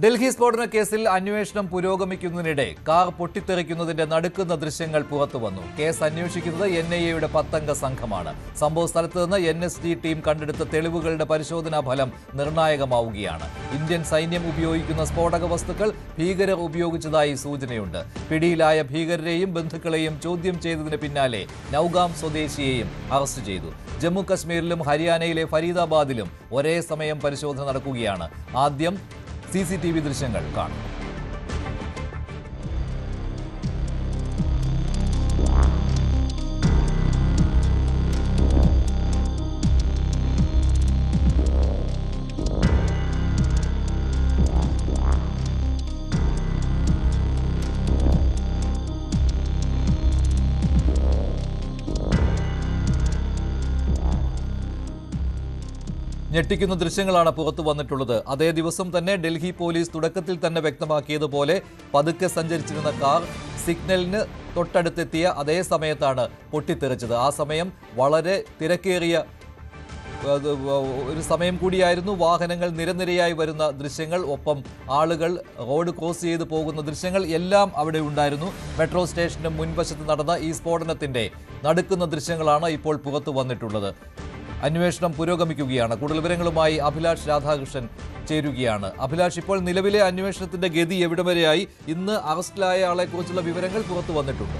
ഡൽഹി സ്ഫോടന കേസിൽ അന്വേഷണം പുരോഗമിക്കുന്നതിനിടെ കാർ പൊട്ടിത്തെറിക്കുന്നതിന്റെ നടുക്കുന്ന ദൃശ്യങ്ങൾ പുറത്തുവന്നു. കേസ് അന്വേഷിക്കുന്നത് NIA-യുടെ 10-അംഗ സംഘമാണ്. സംഭവ സ്ഥലത്ത് നിന്ന് NSD ടീം കണ്ടെടുത്ത തെളിവുകളുടെ പരിശോധനാ ഫലം നിർണായകമാവുകയാണ്. ഇന്ത്യൻ സൈന്യം ഉപയോഗിക്കുന്ന സ്ഫോടക വസ്തുക്കൾ ഭീകരർ ഉപയോഗിച്ചതായി സൂചനയുണ്ട്. പിടിയിലായ ഭീകരരെയും ബന്ധുക്കളെയും ചോദ്യം ചെയ്തതിന് പിന്നാലെ നൌഗാം സ്വദേശിയെയും അറസ്റ്റ് ചെയ്തു. ജമ്മു കശ്മീരിലും ഹരിയാനയിലെ ഫരീദാബാദിലും ഒരേ സമയം പരിശോധന നടക്കുകയാണ്. ആദ്യം CCTV ദൃശ്യങ്ങൾ കാണും. ഞെട്ടിക്കുന്ന ദൃശ്യങ്ങളാണ് പുറത്തു വന്നിട്ടുള്ളത്. അതേ ദിവസം തന്നെ ഡൽഹി പോലീസ് തുടക്കത്തിൽ തന്നെ വ്യക്തമാക്കിയതുപോലെ പതുക്കെ സഞ്ചരിച്ചിരുന്ന കാർ സിഗ്നലിന് തൊട്ടടുത്തെത്തിയ അതേ സമയത്താണ് പൊട്ടിത്തെറിച്ചത്. ആ സമയം വളരെ തിരക്കേറിയ ഒരു സമയം കൂടിയായിരുന്നു. വാഹനങ്ങൾ നിരനിരയായി വരുന്ന ദൃശ്യങ്ങൾ, ഒപ്പം ആളുകൾ റോഡ് ക്രോസ് ചെയ്ത് പോകുന്ന ദൃശ്യങ്ങൾ എല്ലാം അവിടെ ഉണ്ടായിരുന്നു. മെട്രോ സ്റ്റേഷന് മുൻവശത്ത് നടന്ന ഈ സ്ഫോടനത്തിന്റെ നടുക്കുന്ന ദൃശ്യങ്ങളാണ് ഇപ്പോൾ പുറത്തു വന്നിട്ടുള്ളത്. അന്വേഷണം പുരോഗമിക്കുകയാണ്. കൂടുതൽ വിവരങ്ങളുമായി അഭിലാഷ് രാധാകൃഷ്ണൻ ചേരുകയാണ്. അഭിലാഷ്, ഇപ്പോൾ നിലവിലെ അന്വേഷണത്തിന്റെ ഗതി എവിടം വരെയായി? ഇന്ന് അറസ്റ്റിലായ ആളെക്കുറിച്ചുള്ള വിവരങ്ങൾ പുറത്തു വന്നിട്ടുണ്ട്.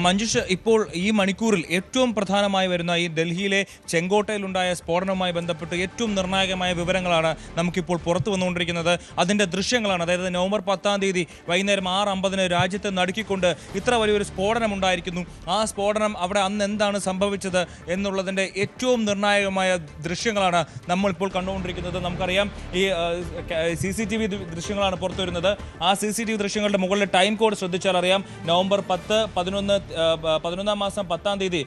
മഞ്ജുഷ്, ഇപ്പോൾ ഈ മണിക്കൂറിൽ ഏറ്റവും പ്രധാനമായി വരുന്ന ഈ ഡൽഹിയിലെ ചെങ്കോട്ടയിലുണ്ടായ സ്ഫോടനവുമായി ബന്ധപ്പെട്ട് ഏറ്റവും നിർണായകമായ വിവരങ്ങളാണ് നമുക്കിപ്പോൾ പുറത്തു വന്നുകൊണ്ടിരിക്കുന്നത്. അതിൻ്റെ ദൃശ്യങ്ങളാണ്. അതായത് നവംബർ 10-ാം തീയതി വൈകുന്നേരം 6:50 രാജ്യത്തെ നടുക്കിക്കൊണ്ട് ഇത്ര വലിയൊരു സ്ഫോടനം ഉണ്ടായിരിക്കുന്നു. ആ സ്ഫോടനം അവിടെ അന്ന് എന്താണ് സംഭവിച്ചത് എന്നുള്ളതിൻ്റെ ഏറ്റവും നിർണായകമായ ദൃശ്യങ്ങളാണ് നമ്മളിപ്പോൾ കണ്ടുകൊണ്ടിരിക്കുന്നത്. നമുക്കറിയാം, ഈ CCTV ദൃശ്യങ്ങളാണ് പുറത്തു വരുന്നത്. ആ CCTV ദൃശ്യങ്ങളുടെ മുകളിലെ ടൈം കോഡ് ശ്രദ്ധിച്ചാൽ അറിയാം. നവംബർ 10, 11-ാം മാസം 10-ാം തീയതി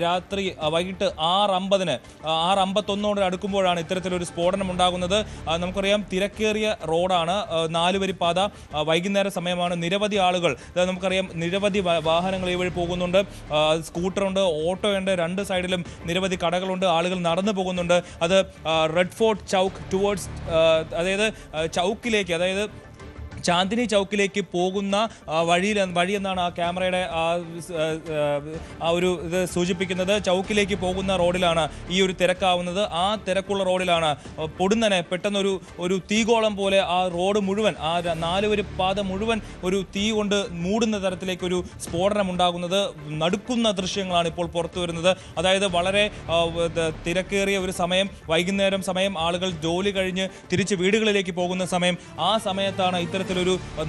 രാത്രി വൈകിട്ട് 6:51 അടുക്കുമ്പോഴാണ് ഇത്തരത്തിലൊരു സ്ഫോടനം ഉണ്ടാകുന്നത്. നമുക്കറിയാം, തിരക്കേറിയ റോഡാണ്, 4 വരി പാത, വൈകുന്നേര സമയമാണ്. നിരവധി ആളുകൾ, നമുക്കറിയാം, നിരവധി വാഹനങ്ങൾ ഈ വഴി പോകുന്നുണ്ട്. സ്കൂട്ടറുണ്ട്, ഓട്ടോയുണ്ട്, 2 സൈഡിലും നിരവധി കടകളുണ്ട്. ആളുകൾ നടന്നു പോകുന്നുണ്ട്. അത് റെഡ് ഫോർട്ട് ചൗക്ക് ടുവേർഡ്സ്, അതായത് ചൗക്കിലേക്ക്, അതായത് ചാന്ദിനി ചൗക്കിലേക്ക് പോകുന്ന വഴിയെന്നാണ് ആ ക്യാമറയുടെ ആ ഒരു ഇത് സൂചിപ്പിക്കുന്നത്. ചൗക്കിലേക്ക് പോകുന്ന റോഡിലാണ് ഈ ഒരു തിരക്കാവുന്നത്. ആ തിരക്കുള്ള റോഡിലാണ് പൊടുന്നനെ പെട്ടെന്നൊരു തീഗോളം പോലെ ആ റോഡ് മുഴുവൻ, ആ 4 വരി പാത മുഴുവൻ ഒരു തീ കൊണ്ട് മൂടുന്ന തരത്തിലേക്ക് ഒരു സ്ഫോടനം ഉണ്ടാകുന്നത്. നടുക്കുന്ന ദൃശ്യങ്ങളാണ് ഇപ്പോൾ പുറത്തു വരുന്നത്. അതായത് വളരെ തിരക്കേറിയ ഒരു സമയം, വൈകുന്നേരം സമയം, ആളുകൾ ജോലി കഴിഞ്ഞ് തിരിച്ച് വീടുകളിലേക്ക് പോകുന്ന സമയം. ആ സമയത്താണ് ഇത്തരത്തിലൊരു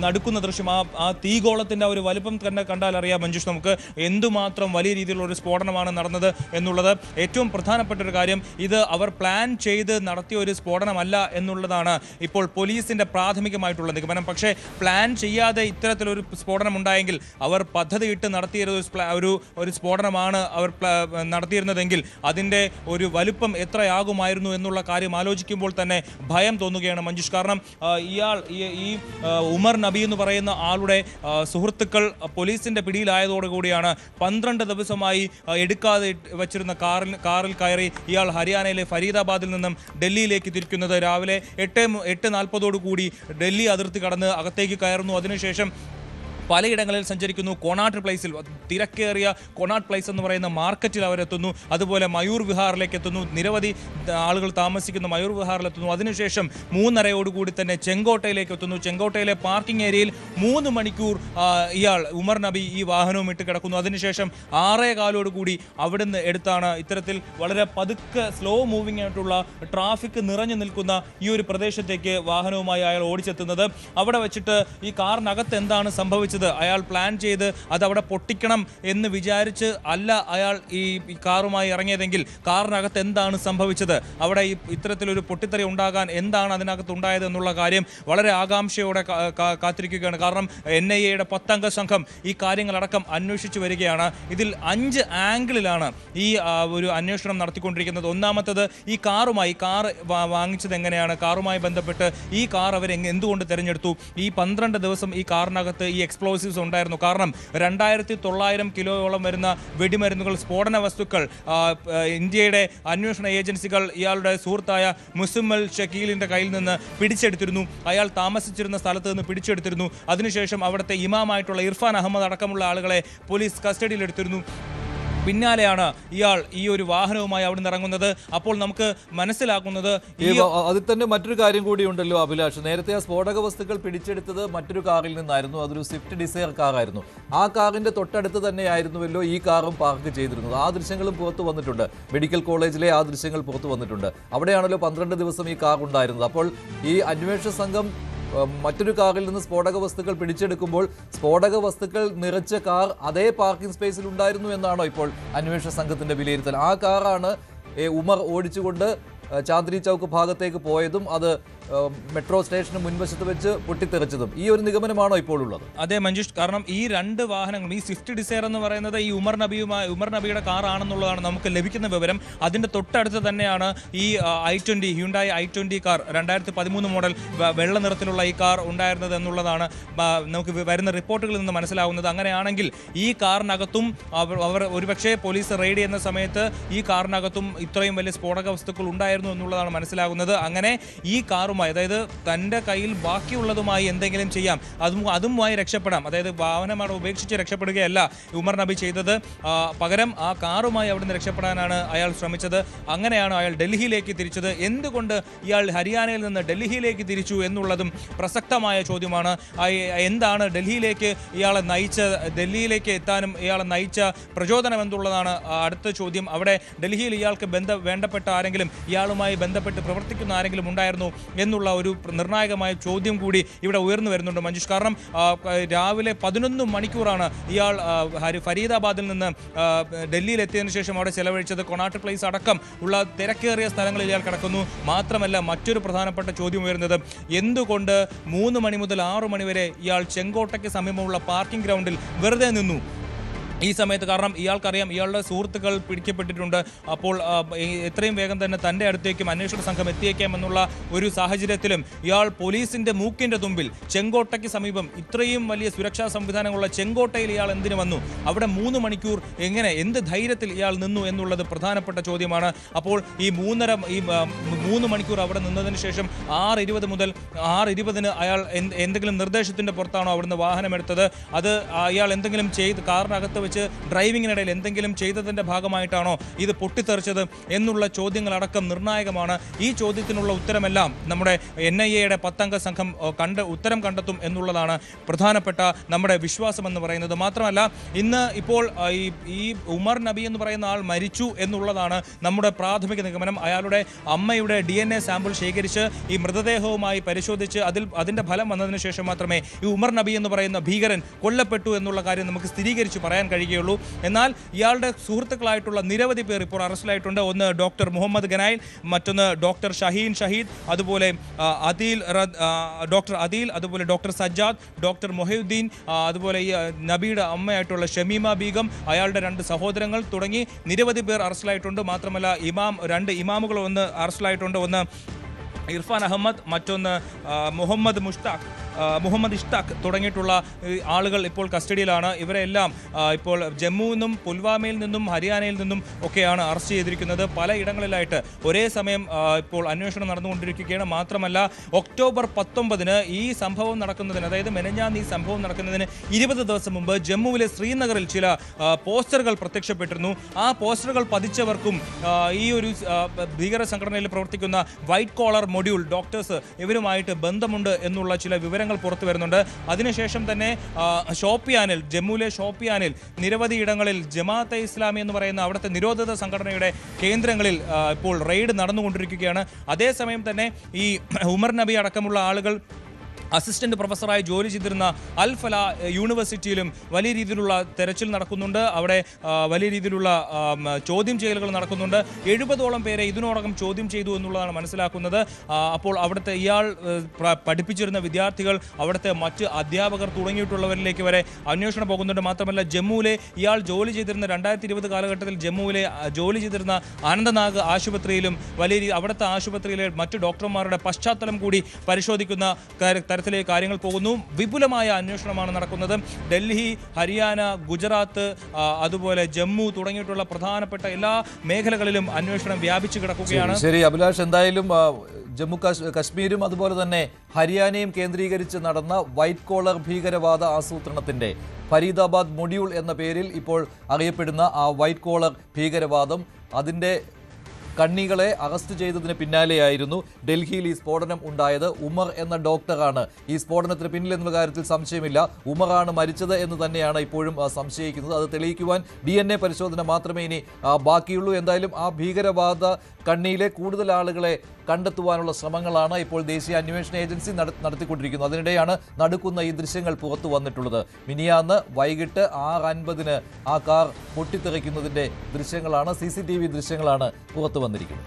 നടുക്കുന്ന ദൃശ്യം. ആ തീഗോളത്തിന്റെ ഒരു വലുപ്പം തന്നെ കണ്ടാൽ അറിയാം മഞ്ജുഷ്, നമുക്ക് എന്തുമാത്രം വലിയ രീതിയിലുള്ള ഒരു സ്ഫോടനമാണ് നടന്നത് എന്നുള്ളത്. ഏറ്റവും പ്രധാനപ്പെട്ട ഒരു കാര്യം, ഇത് അവർ പ്ലാൻ ചെയ്ത് നടത്തിയ ഒരു സ്ഫോടനമല്ല എന്നുള്ളതാണ് ഇപ്പോൾ പോലീസിന്റെ പ്രാഥമികമായിട്ടുള്ള നിഗമനം. പക്ഷേ പ്ലാൻ ചെയ്യാതെ ഇത്തരത്തിലൊരു സ്ഫോടനം ഉണ്ടായെങ്കിൽ, അവർ പദ്ധതിയിട്ട് നടത്തിയ ഒരു സ്ഫോടനമാണ് അവർ നടത്തിയിരുന്നതെങ്കിൽ അതിൻ്റെ ഒരു വലുപ്പം എത്രയാകുമായിരുന്നു എന്നുള്ള കാര്യം ആലോചിക്കുമ്പോൾ തന്നെ ഭയം തോന്നുകയാണ് മഞ്ജുഷ്. കാരണം ഈ ഉമർ നബി എന്ന് പറയുന്ന ആളുടെ സുഹൃത്തുക്കൾ പോലീസിന്റെ പിടിയിലായതോടുകൂടിയാണ് 12 ദിവസമായി എടുക്കാതെ വച്ചിരുന്ന കാറിൽ കയറി ഇയാൾ ഹരിയാനയിലെ ഫരീദാബാദിൽ നിന്നും ഡൽഹിയിലേക്ക് തിരിക്കുന്നത്. രാവിലെ 8:40 ഡൽഹി അതിർത്തി കടന്ന് അകത്തേക്ക് കയറുന്നു. അതിനുശേഷം പലയിടങ്ങളിൽ സഞ്ചരിക്കുന്നു. കോണാട്ട് പ്ലേസിൽ, തിരക്കേറിയ കോണാട്ട് പ്ലേസ് എന്ന് പറയുന്ന മാർക്കറ്റിൽ അവരെത്തുന്നു. അതുപോലെ മയൂർ വിഹാറിലേക്ക് എത്തുന്നു. നിരവധി ആളുകൾ താമസിക്കുന്ന മയൂർ വിഹാറിലെത്തുന്നു. അതിനുശേഷം 3:30 തന്നെ ചെങ്കോട്ടയിലേക്ക് എത്തുന്നു. ചെങ്കോട്ടയിലെ പാർക്കിംഗ് ഏരിയയിൽ 3 മണിക്കൂർ ഇയാൾ ഉമർ നബി ഈ വാഹനവും ഇട്ട് കിടക്കുന്നു. അതിനുശേഷം 6:15 അവിടുന്ന് എടുത്താണ് ഇത്തരത്തിൽ വളരെ പതുക്കെ സ്ലോ മൂവിംഗ് ആയിട്ടുള്ള ട്രാഫിക് നിറഞ്ഞു നിൽക്കുന്ന ഈ ഒരു പ്രദേശത്തേക്ക് വാഹനവുമായി അയാൾ ഓടിച്ചെത്തുന്നത്. അവിടെ വെച്ചിട്ട് ഈ കാറിനകത്ത് എന്താണ് സംഭവിച്ചത്, അയാൾ പ്ലാൻ ചെയ്ത് അത് അവിടെ പൊട്ടിക്കണം എന്ന് വിചാരിച്ച് അല്ല അയാൾ ഈ കാറുമായി ഇറങ്ങിയതെങ്കിൽ കാറിനകത്ത് എന്താണ് സംഭവിച്ചത്, അവിടെ ഇത്തരത്തിലൊരു പൊട്ടിത്തെറി ഉണ്ടാകാൻ എന്താണ് അതിനകത്ത് ഉണ്ടായത് എന്നുള്ള കാര്യം വളരെ ആകാംക്ഷയോടെ കാത്തിരിക്കുകയാണ്. കാരണം NIA-യുടെ 10-അംഗ സംഘം ഈ കാര്യങ്ങളടക്കം അന്വേഷിച്ചു വരികയാണ്. ഇതിൽ 5 ആംഗിളിലാണ് ഈ ഒരു അന്വേഷണം നടത്തിക്കൊണ്ടിരിക്കുന്നത്. ഒന്നാമത്തത്, ഈ കാർ വാങ്ങിച്ചത് എങ്ങനെയാണ്, കാറുമായി ബന്ധപ്പെട്ട് ഈ കാർ അവർ എന്തുകൊണ്ട് തിരഞ്ഞെടുത്തു, ഈ 12 ദിവസം ഈ കാറിനകത്ത് ഈ എക്സ്പ്ലോർ എക്സ്പ്ലോസീവ്സ് ഉണ്ടായിരുന്നു. കാരണം 2900 കിലോയോളം വരുന്ന വെടിമരുന്നുകൾ, സ്ഫോടന വസ്തുക്കൾ ഇന്ത്യയുടെ അന്വേഷണ ഏജൻസികൾ ഇയാളുടെ സുഹൃത്തായ മുസമ്മൽ ഷക്കീലിന്റെ കയ്യിൽ നിന്ന് പിടിച്ചെടുത്തിരുന്നു. അയാൾ താമസിച്ചിരുന്ന സ്ഥലത്ത് നിന്ന് പിടിച്ചെടുത്തിരുന്നു. അതിനുശേഷം അവിടുത്തെ ഇമാമായിട്ടുള്ള ഇർഫാൻ അഹമ്മദ് അടക്കമുള്ള ആളുകളെ പോലീസ് കസ്റ്റഡിയിലെടുത്തിരുന്നു. പിന്നാലെയാണ് ഇയാൾ ഈ ഒരു വാഹനവുമായി അവിടെ നിന്ന് ഇറങ്ങുന്നത്. അപ്പോൾ നമുക്ക് മനസ്സിലാക്കുന്നത് അതിൽ തന്നെ മറ്റൊരു കാര്യം കൂടി ഉണ്ടല്ലോ അഭിലാഷ്. നേരത്തെ ആ സ്ഫോടക വസ്തുക്കൾ പിടിച്ചെടുത്തത് മറ്റൊരു കാറിൽ നിന്നായിരുന്നു. അതൊരു സ്വിഫ്റ്റ് ഡിസയർ കാറായിരുന്നു. ആ കാറിന്റെ തൊട്ടടുത്ത് തന്നെയായിരുന്നുവല്ലോ ഈ കാറും പാർക്ക് ചെയ്തിരുന്നത്. ആ ദൃശ്യങ്ങളും പുറത്തു വന്നിട്ടുണ്ട്. മെഡിക്കൽ കോളേജിലെ ആ ദൃശ്യങ്ങൾ പുറത്തു വന്നിട്ടുണ്ട്. അവിടെയാണല്ലോ 12 ദിവസം ഈ കാർ ഉണ്ടായിരുന്നത്. അപ്പോൾ ഈ അന്വേഷണ സംഘം മറ്റൊരു കാറിൽ നിന്ന് സ്ഫോടക വസ്തുക്കൾ പിടിച്ചെടുക്കുമ്പോൾ സ്ഫോടക വസ്തുക്കൾ നിറച്ച കാർ അതേ പാർക്കിംഗ് സ്പേസിൽ ഉണ്ടായിരുന്നു എന്നാണോ ഇപ്പോൾ അന്വേഷണ സംഘത്തിന്റെ വിലയിരുത്തൽ? ആ കാറാണ് ഉമർ ഓടിച്ചുകൊണ്ട് ചാന്ദ്രി ചൗക്ക് ഭാഗത്തേക്ക് പോയതും അത് മെട്രോ സ്റ്റേഷന് മുൻവശത്ത് വെച്ച് പൊട്ടിത്തെറിച്ചതും. ഈ ഒരു നിഗമനമാണോ ഇപ്പോൾ ഉള്ളത്? അതെ മഞ്ജുഷ്, കാരണം ഈ രണ്ട് വാഹനങ്ങളും, ഈ സ്വിഫ്റ്റ് ഡിസയർ എന്ന് പറയുന്നത് ഈ ഉമർ നബിയുടെ കാർ ആണെന്നുള്ളതാണ് നമുക്ക് ലഭിക്കുന്ന വിവരം. അതിന്റെ തൊട്ടടുത്ത് തന്നെയാണ് ഈ ഹ്യുണ്ടായി i20 കാർ, 2013 മോഡൽ വെള്ള നിറത്തിലുള്ള ഈ കാർ ഉണ്ടായിരുന്നത് എന്നുള്ളതാണ് നമുക്ക് വരുന്ന റിപ്പോർട്ടുകളിൽ നിന്ന് മനസ്സിലാവുന്നത്. അങ്ങനെയാണെങ്കിൽ ഈ കാറിനകത്തും അവർ ഒരുപക്ഷെ പോലീസ് റെയ്ഡ് ചെയ്യുന്ന സമയത്ത് ഈ കാറിനകത്തും ഇത്രയും വലിയ സ്ഫോടക വസ്തുക്കൾ ഉണ്ടായിരുന്നു എന്നുള്ളതാണ് മനസ്സിലാകുന്നത്. അങ്ങനെ ഈ കാറുമായി, അതായത് തൻ്റെ കയ്യിൽ ബാക്കിയുള്ളതുമായി എന്തെങ്കിലും ചെയ്യാം, അതുമായി രക്ഷപ്പെടാം. അതായത് വാഹനമാണ് ഉപേക്ഷിച്ച് രക്ഷപ്പെടുകയല്ല ഉമർ നബി ചെയ്തത്. പകരം ആ കാറുമായി അവിടുന്ന് രക്ഷപ്പെടാനാണ് അയാൾ ശ്രമിച്ചത്. അങ്ങനെയാണ് അയാൾ ഡൽഹിയിലേക്ക് തിരിച്ചത്. എന്തുകൊണ്ട് ഇയാൾ ഹരിയാനയിൽ നിന്ന് ഡൽഹിയിലേക്ക് തിരിച്ചു എന്നുള്ളതും പ്രസക്തമായ ചോദ്യമാണ്. എന്താണ് ഡൽഹിയിലേക്ക് എത്താനും ഇയാളെ നയിച്ച പ്രചോദനം എന്നുള്ളതാണ് അടുത്ത ചോദ്യം. അവിടെ ഡൽഹിയിൽ ഇയാൾക്ക് വേണ്ടപ്പെട്ട ആരെങ്കിലും, ഇയാളുമായി ബന്ധപ്പെട്ട് പ്രവർത്തിക്കുന്ന ആരെങ്കിലും ഉണ്ടായിരുന്നു എന്നുള്ള ഒരു നിർണായകമായ ചോദ്യം കൂടി ഇവിടെ ഉയർന്നു വരുന്നുണ്ട് മഞ്ജുഷ്. കാരണം രാവിലെ 11 മണിക്കൂറാണ് ഇയാൾ ഫരീദാബാദിൽ നിന്ന് ഡൽഹിയിൽ എത്തിയതിനു ശേഷം അവിടെ ചെലവഴിച്ചത്. കൊണാട്ട് പ്ലേസ് അടക്കം ഉള്ള തിരക്കേറിയ സ്ഥലങ്ങളിൽ ഇയാൾ കിടക്കുന്നു. മാത്രമല്ല മറ്റൊരു പ്രധാനപ്പെട്ട ചോദ്യം ഉയർന്നത്, എന്തുകൊണ്ട് 3 മണി മുതൽ 6 മണി വരെ ഇയാൾ ചെങ്കോട്ടയ്ക്ക് സമീപമുള്ള പാർക്കിംഗ് ഗ്രൗണ്ടിൽ വെറുതെ നിന്നു ഈ സമയത്ത്? കാരണം ഇയാൾക്കറിയാം ഇയാളുടെ സുഹൃത്തുക്കൾ പിടിക്കപ്പെട്ടിട്ടുണ്ട്. അപ്പോൾ എത്രയും വേഗം തന്നെ തൻ്റെ അടുത്തേക്കും അന്വേഷണ സംഘം എത്തിയേക്കാമെന്നുള്ള ഒരു സാഹചര്യത്തിലും ഇയാൾ പോലീസിൻ്റെ മൂക്കിൻ്റെ തുമ്പിൽ ചെങ്കോട്ടയ്ക്ക് സമീപം ഇത്രയും വലിയ സുരക്ഷാ സംവിധാനങ്ങളുള്ള ചെങ്കോട്ടയിൽ ഇയാൾ എന്തിനു വന്നു? അവിടെ 3 മണിക്കൂർ എന്ത് ധൈര്യത്തിൽ ഇയാൾ നിന്നു എന്നുള്ളത് പ്രധാനപ്പെട്ട ചോദ്യമാണ്. അപ്പോൾ ഈ 3 മണിക്കൂർ അവിടെ നിന്നതിന് ശേഷം 6:20 മുതൽ 6:20 അയാൾ എന്തെങ്കിലും നിർദ്ദേശത്തിൻ്റെ പുറത്താണോ അവിടുന്ന് വാഹനമെടുത്തത്? അത് അയാൾ എന്തെങ്കിലും കാറിനകത്ത് വെച്ച് ഡ്രൈവിങ്ങിനിടയിൽ എന്തെങ്കിലും ചെയ്തതിൻ്റെ ഭാഗമായിട്ടാണോ ഇത് പൊട്ടിത്തെറിച്ചത് എന്നുള്ള ചോദ്യങ്ങളടക്കം നിർണായകമാണ്. ഈ ചോദ്യത്തിനുള്ള ഉത്തരമെല്ലാം നമ്മുടെ NIA-യുടെ 10-അംഗ സംഘം ഉത്തരം കണ്ടെത്തും എന്നുള്ളതാണ് പ്രധാനപ്പെട്ട നമ്മുടെ വിശ്വാസം എന്ന് പറയുന്നത്. മാത്രമല്ല ഇന്ന് ഇപ്പോൾ ഈ ഉമർ നബി എന്ന് പറയുന്ന ആൾ മരിച്ചു എന്നുള്ളതാണ് നമ്മുടെ പ്രാഥമിക നിഗമനം. അയാളുടെ അമ്മയുടെ DNA സാമ്പിൾ ശേഖരിച്ച് ഈ മൃതദേഹവുമായി പരിശോധിച്ച് അതിൻ്റെ ഫലം വന്നതിന് ശേഷം മാത്രമേ ഈ ഉമർ നബി എന്ന് പറയുന്ന ഭീകരൻ കൊല്ലപ്പെട്ടു എന്നുള്ള കാര്യം നമുക്ക് സ്ഥിരീകരിച്ച് പറയാൻ കഴിയുകയുള്ളൂ. എന്നാൽ ഇയാളുടെ സുഹൃത്തുക്കളായിട്ടുള്ള നിരവധി പേർ ഇപ്പോൾ അറസ്റ്റിലായിട്ടുണ്ട്. ഒന്ന് ഡോക്ടർ മുഹമ്മദ് ഗനായിൽ, മറ്റൊന്ന് ഡോക്ടർ ഷഹീൻ ഷഹീദ്, അതുപോലെ ഡോക്ടർ അദീൽ, അതുപോലെ ഡോക്ടർ സജ്ജാദ്, ഡോക്ടർ മൊഹീദ്ദീൻ, അതുപോലെ ഈ നബിയുടെ അമ്മയായിട്ടുള്ള ഷമീമ ബീഗം, അയാളുടെ 2 സഹോദരങ്ങൾ തുടങ്ങി നിരവധി പേർ അറസ്റ്റിലായിട്ടുണ്ട്. മാത്രമല്ല 2 ഇമാമുകൾ അറസ്റ്റിലായിട്ടുണ്ട്. ഒന്ന് ഇർഫാൻ അഹമ്മദ്, മറ്റൊന്ന് മുഹമ്മദ് ഇഷ്താഖ് തുടങ്ങിയിട്ടുള്ള ആളുകൾ ഇപ്പോൾ കസ്റ്റഡിയിലാണ്. ഇവരെല്ലാം ഇപ്പോൾ ജമ്മുവിൽ നിന്നും പുൽവാമയിൽ നിന്നും ഹരിയാനയിൽ നിന്നും ഒക്കെയാണ് അറസ്റ്റ് ചെയ്തിരിക്കുന്നത്. പലയിടങ്ങളിലായിട്ട് ഒരേ സമയം ഇപ്പോൾ അന്വേഷണം നടന്നുകൊണ്ടിരിക്കുകയാണ്. മാത്രമല്ല ഒക്ടോബർ 19 ഈ സംഭവം നടക്കുന്നതിന്, അതായത് മെനഞ്ഞാന്ന് ഈ സംഭവം നടക്കുന്നതിന് 20 ദിവസം മുമ്പ് ജമ്മുവിലെ ശ്രീനഗറിൽ ചില പോസ്റ്ററുകൾ പ്രത്യക്ഷപ്പെട്ടിരുന്നു. ആ പോസ്റ്ററുകൾ പതിച്ചവർക്കും ഈ ഒരു ഭീകര സംഘടനയിൽ പ്രവർത്തിക്കുന്ന വൈറ്റ് കോളർ മൊഡ്യൂൾ ഡോക്ടേഴ്സ് ഇവരുമായിട്ട് ബന്ധമുണ്ട് എന്നുള്ള ചില വിവരങ്ങൾ പുറത്തു വരുന്നുണ്ട്. അതിനുശേഷം തന്നെ ജമ്മുവിലെ ഷോപ്പിയാനിൽ നിരവധി ഇടങ്ങളിൽ ജമാഅത്തെ ഇസ്ലാമി എന്ന് പറയുന്ന അവിടുത്തെ നിരോധിത സംഘടനയുടെ കേന്ദ്രങ്ങളിൽ ഇപ്പോൾ റെയ്ഡ് നടന്നുകൊണ്ടിരിക്കുകയാണ്. അതേസമയം തന്നെ ഈ ഉമർ നബി അടക്കമുള്ള ആളുകൾ അസിസ്റ്റന്റ് പ്രൊഫസറായി ജോലി ചെയ്തിരുന്ന അൽ ഫല യൂണിവേഴ്സിറ്റിയിലും വലിയ രീതിയിലുള്ള തെരച്ചിൽ നടക്കുന്നുണ്ട്. അവിടെ വലിയ രീതിയിലുള്ള ചോദ്യം ചെയ്യലുകൾ നടക്കുന്നുണ്ട്. 70ഓളം പേരെ ഇതിനോടകം ചോദ്യം ചെയ്തു എന്നുള്ളതാണ് മനസ്സിലാക്കുന്നത്. അപ്പോൾ അവിടുത്തെ ഇയാൾ പഠിപ്പിച്ചിരുന്ന വിദ്യാർത്ഥികൾ, അവിടുത്തെ മറ്റ് അധ്യാപകർ തുടങ്ങിയിട്ടുള്ളവരിലേക്ക് വരെ അന്വേഷണം പോകുന്നുണ്ട്. മാത്രമല്ല ജമ്മുവിലെ ഇയാൾ ജോലി ചെയ്തിരുന്ന 2020 കാലഘട്ടത്തിൽ ജമ്മുവിലെ ജോലി ചെയ്തിരുന്ന ആനന്ദനാഗ് ആശുപത്രിയിലും അവിടുത്തെ ആശുപത്രിയിലെ മറ്റ് ഡോക്ടർമാരുടെ പശ്ചാത്തലം കൂടി പരിശോധിക്കുന്ന തരത്തിലേക്ക് കാര്യങ്ങൾ പോകുന്നു. വിപുലമായ അന്വേഷണമാണ് നടക്കുന്നത്. ഡൽഹി, ഹരിയാന, ഗുജറാത്ത്, അതുപോലെ ജമ്മു തുടങ്ങിയിട്ടുള്ള പ്രധാനപ്പെട്ട എല്ലാ മേഖലകളിലും അന്വേഷണം വ്യാപിച്ചു കിടക്കുകയാണ്. ശരി അഭിലാഷ്, എന്തായാലും ജമ്മു കശ്മീരും അതുപോലെ തന്നെ ഹരിയാനയും കേന്ദ്രീകരിച്ച് നടന്ന വൈറ്റ് കോളർ ഭീകരവാദ ആസൂത്രണത്തിന്റെ ഫരീദാബാദ് മൊഡ്യൂൾ എന്ന പേരിൽ ഇപ്പോൾ അറിയപ്പെടുന്ന ആ വൈറ്റ് കോളർ ഭീകരവാദം, അതിൻ്റെ കണ്ണികളെ അറസ്റ്റ് ചെയ്തതിന് പിന്നാലെയായിരുന്നു ഡൽഹിയിൽ ഈ സ്ഫോടനം ഉണ്ടായത്. ഉമർ എന്ന ഡോക്ടറാണ് ഈ സ്ഫോടനത്തിന് പിന്നിലെന്നുള്ള കാര്യത്തിൽ സംശയമില്ല. ഉമറാണ് മരിച്ചത് എന്ന് തന്നെയാണ് ഇപ്പോഴും സംശയിക്കുന്നത്. അത് തെളിയിക്കുവാൻ DNA പരിശോധന മാത്രമേ ഇനി ബാക്കിയുള്ളൂ. എന്തായാലും ആ ഭീകരവാദ കണ്ണിയിലെ കൂടുതൽ ആളുകളെ കണ്ടെത്തുവാനുള്ള ശ്രമങ്ങളാണ് ഇപ്പോൾ ദേശീയ അന്വേഷണ ഏജൻസി നടത്തിക്കൊണ്ടിരിക്കുന്നത്. അതിനിടെയാണ് നടുക്കുന്ന ഈ ദൃശ്യങ്ങൾ പുറത്തു വന്നിട്ടുള്ളത്. മിനിയാന്ന് വൈകിട്ട് 6:50 ആ കാർ പൊട്ടിത്തെറിക്കുന്നതിൻ്റെ ദൃശ്യങ്ങളാണ്, CCTV ദൃശ്യങ്ങളാണ് പുറത്തു വന്നിരിക്കുന്നത്.